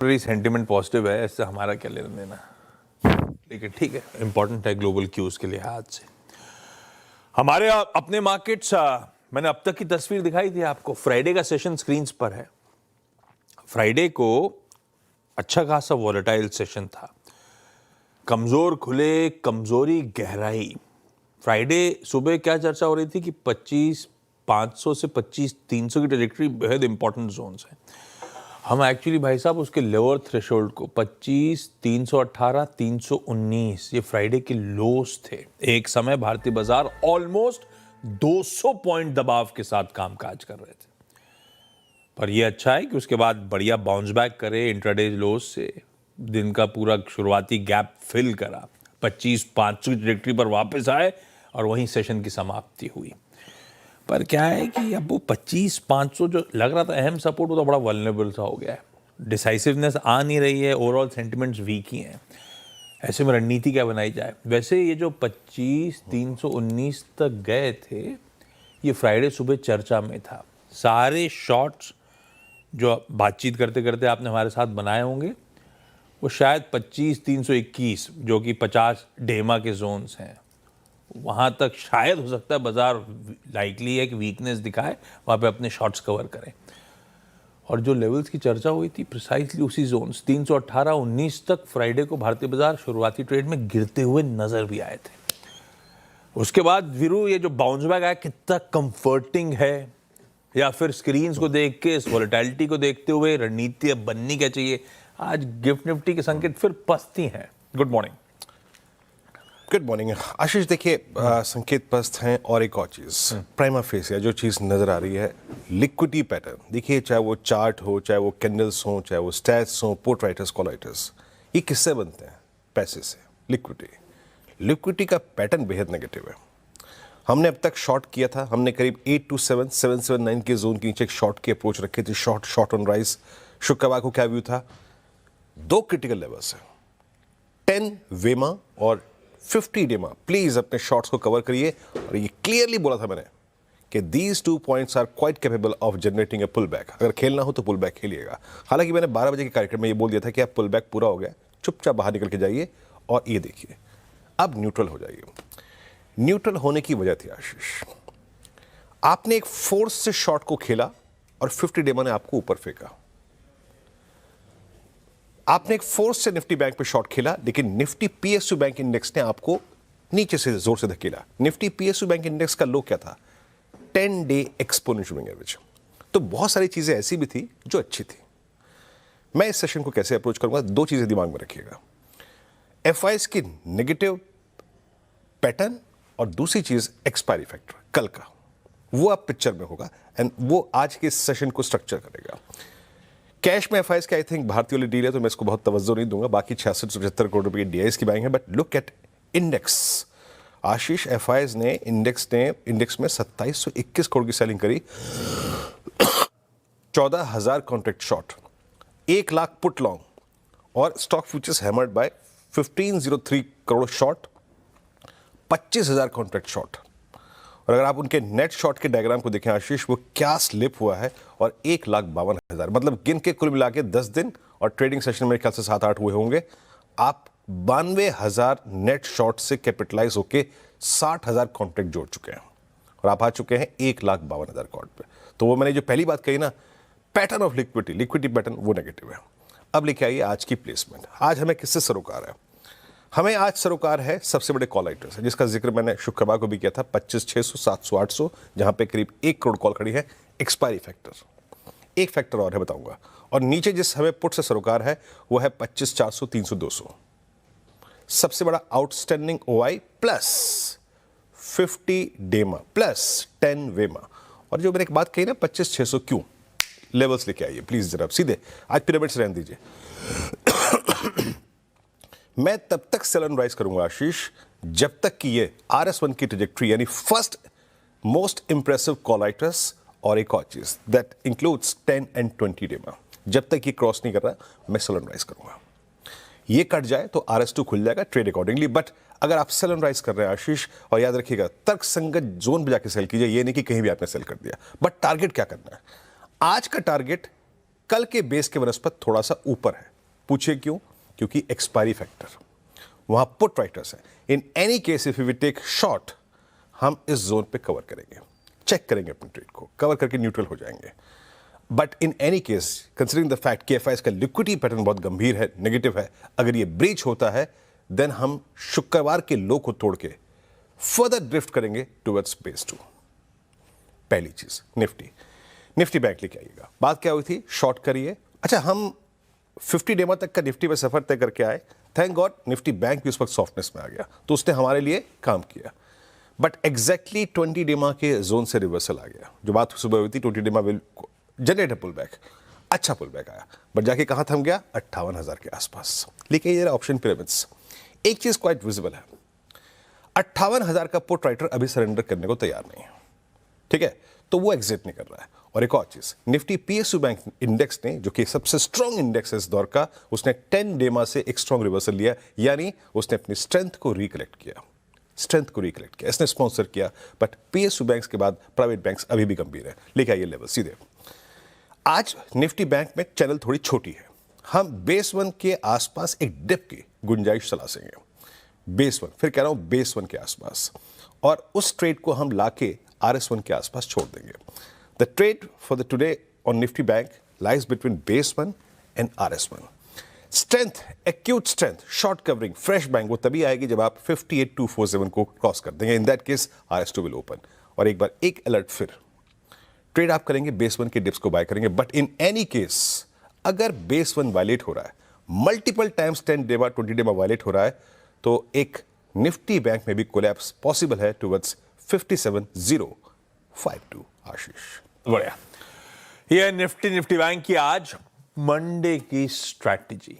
Sentiment positive है, इससे हमारा क्या लेना देना, लेकिन ठीक है, इंपॉर्टेंट है ग्लोबल क्यूज के लिहाज से। हमारे अपने मार्केट्स, मैंने अब तक की तस्वीर दिखाई थी आपको। फ्राइडे का सेशन स्क्रीन्स पर है। फ्राइडे को अच्छा खासा वॉलेटाइल सेशन था, कमजोर खुले, कमजोरी गहराई। फ्राइडे सुबह क्या चर्चा हो रही थी कि 25,500 से 25,300 की ट्रेजेक्टरी बेहद इंपॉर्टेंट जोन्स है। हम एक्चुअली भाई साहब उसके लोअर थ्रेशोल्ड को 25,318, 319 ये फ्राइडे के लोस थे। एक समय भारतीय बाजार ऑलमोस्ट 200 पॉइंट दबाव के साथ कामकाज कर रहे थे, पर यह अच्छा है कि उसके बाद बढ़िया बाउंस बैक करे, इंट्राडे लोस से दिन का पूरा शुरुआती गैप फिल करा, 25,500 की ट्रेजेक्टरी पर वापस आए और वहीं सेशन की समाप्ति हुई। पर क्या है कि अब वो 25,500 जो लग रहा था अहम सपोर्ट, वो तो बड़ा वल्नरेबल सा हो गया है। डिसाइसिवनेस आ नहीं रही है, ओवरऑल सेंटिमेंट्स वीक ही हैं। ऐसे में रणनीति क्या बनाई जाए? वैसे ये जो 25,319 तक गए थे, ये फ्राइडे सुबह चर्चा में था। सारे शॉट्स जो बातचीत करते करते आपने हमारे साथ बनाए होंगे, वो शायद 25,321 जो कि 50 डेमा के जोन्स हैं, वहाँ तक शायद हो सकता है बाजार लाइकली है कि वीकनेस दिखाए, वहाँ पे अपने शॉर्ट्स कवर करें। और जो लेवल्स की चर्चा हुई थी प्रिसाइसली उसी जोन्स 318-19 तक फ्राइडे को भारतीय बाजार शुरुआती ट्रेड में गिरते हुए नजर भी आए थे। उसके बाद वीरू ये जो बाउंस बैक आया कितना कंफर्टिंग है, या फिर स्क्रीन्स को देख के, इस वॉलेटिलिटी को देखते हुए रणनीति अब बननी क्या चाहिए? आज गिफ्ट निफ्टी के संकेत फिर पस्ती हैं। Good morning. गुड मॉर्निंग आशीष। देखिए संकेत पस्त हैं, और एक और चीज़ प्राइमा फेस है जो चीज़ नज़र आ रही है, लिक्विडिटी पैटर्न। देखिए चाहे वो चार्ट हो, चाहे वो कैंडल्स हो, चाहे वो स्टैट्स हो, पुट राइटर्स, कॉल राइटर्स, ये किससे बनते हैं? पैसे से। लिक्विडिटी का पैटर्न बेहद नेगेटिव है। हमने अब तक शॉर्ट किया था, हमने करीब 827, 779 के जोन के नीचे एक शॉर्ट की अप्रोच रखी थी, शॉर्ट ऑन राइज। शुक्रवार को क्या व्यू था? दो क्रिटिकल लेवल्स हैं, 10 वेमा और 50 डेमा। प्लीज अपने शॉर्ट्स को कवर करिए। और ये क्लियरली बोला था मैंने कि these 2 points are quite capable of generating a pull back. अगर खेलना हो तो पुल बैक खेलिएगा। हालांकि मैंने 12 बजे के कार्यक्रम में ये बोल दिया था कि आप पुल बैक पूरा हो गया, चुपचाप बाहर निकल के जाइए और ये देखिए अब न्यूट्रल हो जाइए। न्यूट्रल होने की वजह थी आशीष, आपने एक फोर्स से शॉर्ट को खेला और 50 डेमा ने आपको ऊपर फेंका। आपने एक फोर्स से निफ्टी बैंक पे शॉर्ट खेला, लेकिन निफ्टी पीएसयू बैंक इंडेक्स ने आपको नीचे से जोर से धकेला। निफ्टी पीएसयू बैंक इंडेक्स का लो क्या था? 10 डे एक्सपोनेंशियल मूविंग एवरेज। तो बहुत सारी चीजें ऐसी भी थी जो अच्छी थी। मैं इस सेशन को कैसे अप्रोच करूंगा, दो चीजें दिमाग में रखिएगा, एफआईएस की नेगेटिव पैटर्न और दूसरी चीज एक्सपायरी फैक्टर कल का, वो अब पिक्चर में होगा एंड वो आज के सेशन को स्ट्रक्चर करेगा। कैश में एफआईएस के आई थिंक भारतीय वाली डील है, तो मैं इसको बहुत तवज्जो नहीं दूंगा। बाकी 66-75 करोड़ रुपए की डीआईएस की बाइंग है। But look at index Ashish, FIIs ने इंडेक्स में 2721 करोड़ की सेलिंग करी, 14,000 contract short, 1 lakh put long, और stock futures hammered by 1503 crore short, 25,000 contract short. और अगर आप उनके नेट शॉर्ट के डायग्राम को देखें आशीष, वो क्या स्लिप हुआ है, और 1,52,000, मतलब गिन के कुल मिला के 10 दिन और ट्रेडिंग सेशन मेरे ख्याल से 7-8 हुए होंगे, आप 92,000 नेट शॉर्ट से कैपिटलाइज होके 60,000 कॉन्ट्रैक्ट जोड़ चुके हैं और आप आ चुके हैं 1,52,000 कॉर्ड पे। तो वो मैंने जो पहली बात कही ना, पैटर्न ऑफ लिक्विडिटी पैटर्न वो नेगेटिव है। अब लेके आइए आज की प्लेसमेंट। आज हमें किससे सरोकार है? हमें आज सरोकार है सबसे बड़े कॉल राइटर्स है, जिसका जिक्र मैंने शुक्रवार को भी किया था, 25,600, 700, 800, जहां पे करीब 1 करोड़ कॉल खड़ी है। एक्सपायरी फैक्टर, एक फैक्टर और है बताऊंगा। और नीचे जिस हमें पुट से सरोकार है वो है 25,400, 300, 200। सबसे बड़ा आउटस्टैंडिंग ओआई प्लस 50 डेमा प्लस 10 वेमा। और जो मैंने एक बात कही ना 25,600 क्यों, लेवल्स लेके आइए प्लीज जरा सीधे, आज पिरामिड से रहने दीजिए। मैं तब तक सेल एंड राइज करूंगा आशीष जब तक कि ये RS1 की ट्रेजेक्टरी, यानी first most impressive call writers, और एक और चीज दैट इंक्लूड्स 10 and 20 डेमा, जब तक ये क्रॉस नहीं कर रहा मैं सेल एंड राइज करूंगा। ये कट जाए तो RS2 खुल जाएगा, ट्रेड अकॉर्डिंगली। बट अगर आप सेल एंड राइज कर रहे हैं आशीष, और याद रखिएगा तर्क संगत जोन पे जाके सेल कीजिए, ये नहीं कि कहीं भी आपने सेल कर दिया। बट टारगेट क्या करना है? आज का टारगेट कल के बेस के वनस्पत थोड़ा सा ऊपर है, पूछिए क्यों? क्योंकि एक्सपायरी फैक्टर, वहां पुट राइटर्स हैं. In any case if we take short, हम इस जोन पे कवर करेंगे, चेक करेंगे अपने ट्रेड को, कवर करके न्यूट्रल हो जाएंगे. But in any case, considering the fact कि एफआईएस का लिक्विडिटी पैटर्न बहुत गंभीर है, नेगेटिव है, अगर ये ब्रीच होता है देन हम शुक्रवार के लो को तोड़ के फर्दर ड्रिफ्ट करेंगे टुवर्ड्स बेस 2. पहली चीज निफ्टी बैंक लेके आइएगा. बात क्या हुई थी? शॉर्ट करिए. अच्छा, हम 50 डेमा तक का निफ्टी पे सफर तय करके आए. थैंक गॉड निफ्टी बैंक भी उस वक्त सॉफ्टनेस में आ गया, तो उसने हमारे लिए काम किया. बट एग्जैक्टली 20 डेमा के जोन से रिवर्सल आ गया. जो बात सुबह हुई थी 20 DEMA will generate a pull back, अच्छा पुल बैक आया, बट जाके कहां थम गया? 58,000 के आसपास. लेकिन ये ऑप्शन पिरामिड्स, एक चीज क्वाइट विजिबल है, 58,000 का पुट राइटर अभी सरेंडर करने को तैयार नहीं है. ठीक है, तो वो एग्जिट नहीं कर रहा है. और एक और चीज, निफ्टी पीएसयू बैंक इंडेक्स ने, जो कि सबसे स्ट्रॉन्ग इंडेक्स है इस दौर का, उसने 10 डेमा से एक स्ट्रॉन्ग रिवर्सल लिया, यानी उसने अपनी स्ट्रेंथ को रिकलेक्ट किया. इसने स्पॉन्सर किया. बट पीएसयू बैंक्स के बाद प्राइवेट बैंक्स अभी भी गंभीर है. लेके आइए लेवल सीधे. आज निफ्टी बैंक में चैनल थोड़ी छोटी है, हम बेस 1 के आसपास एक डिप की गुंजाइश तलाशेंगे. बेस 1, फिर कह रहा हूं बेस 1 के आसपास, और उस ट्रेड को हम लाके RS1 के आसपास छोड़ देंगे. The trade for the today on Nifty bank lies between base 1 and RS1. Strength, acute strength, short covering, fresh bank वो तभी आएगी जब आप 58,247 को क्रॉस कर देंगे. In that case RS2 will open. और एक बार एक अलर्ट, फिर ट्रेड आप करेंगे, बेस 1 के डिप्स को बाय करेंगे. बट इन एनी केस अगर बेस 1 वायलेट हो रहा है, मल्टीपल टाइम्स 10 डेमा 20 डेमा वायलेट हो रहा है, तो एक निफ्टी बैंक में भी कोलैप्स पॉसिबल है टुवर्ड्स 57,052. आशीष, बढ़िया. ये निफ्टी बैंक की आज मंडे की स्ट्रैटेजी.